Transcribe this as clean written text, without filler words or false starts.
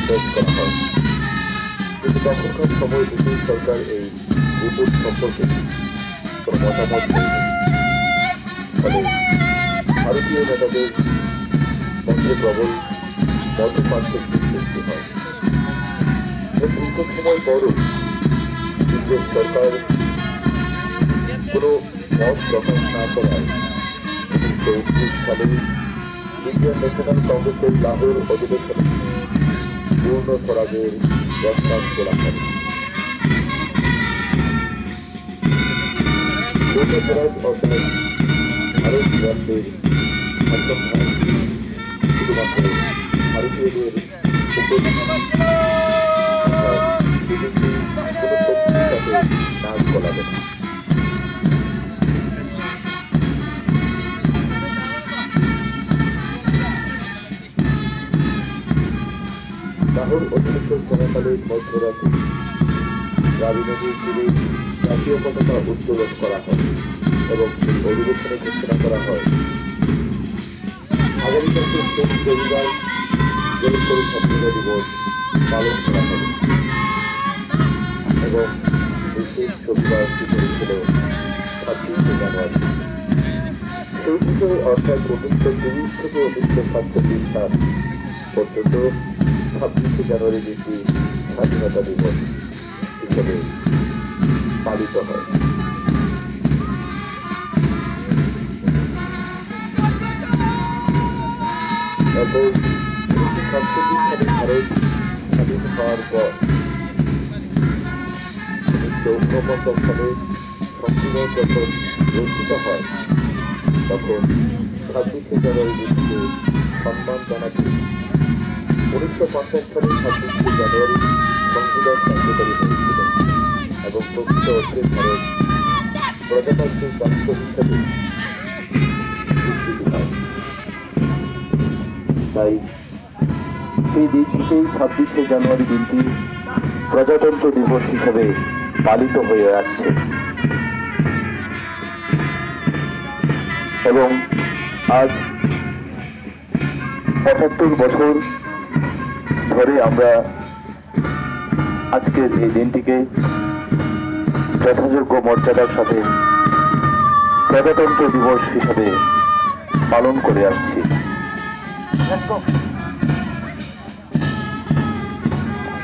পেশ করা হয়। কিন্তু তখনকার সময় ব্রিটিশ সরকার এই রিপোর্ট সম্পর্কে কোনো মতামত দেয়নি। ফলে ভারতীয় নেতাদের মধ্যে প্রবল মত পার্থক্যের সৃষ্টি হয়। দীর্ঘ সময় পরও ইংরেজ সরকার কোনো মত প্রকাশ না করায় 1919 সালে ইন্ডিয়ান ন্যাশনাল কংগ্রেসের লাহোর অধিবেশনে পূর্ণ স্বরাজের প্রস্তাব তোলা হয়। পূর্ণ স্বরাজ অর্থাৎ ভারত রাষ্ট্রের সন্তান শুধুমাত্র ভারতীয়দের উপর বিদেশি কোনো শক্তির সাথে নাচ করাবে না। লাহোর অধিবেশন চলাকালে মধ্যরাতে রাবি নদীর তীরে জাতীয় পতাকা উত্তোলন করা হয় এবং এই অধিবেশনে ঘোষণা করা হয় আগামী বছর শেষ রবিবার জলস্তর স্বাধীনতা দিবস পালন করা হবে এবং এই শেষ রবিবারটি পড়েছিল 26শে জানুয়ারি। সেই বিষয়ে অর্থাৎ 1930 থেকে 1947 সাল পর্যন্ত 26শে জানুয়ারি দিনটি স্বাধীনতা দিবস হিসেবে পালিত হয়। এবং 1947 সালে ভারত স্বাধীন হওয়ার পর 1949 সালে সংবিধান যখন রচিত হয় তখন 26শে জানুয়ারি দিনকে সম্মান জানাতে 1950 সালে 26শে জানুয়ারি সংবিধান কার্যকরী হয়েছিল এবং প্রকৃত অর্থে ভারত প্রজাতান্ত্রিক রাষ্ট্র হিসেবে স্বীকৃতি পায়। তাই সেই দিন থেকেই 26শে জানুয়ারি দিনটি প্রজাতন্ত্র দিবস হিসেবে পালিত হয়ে আসছে এবং আজ 75 বছর ধরে আমরা আজকের এই দিনটিকে যথাযোগ্য মর্যাদার সাথে প্রজাতন্ত্র দিবস হিসাবে পালন করে আসছি।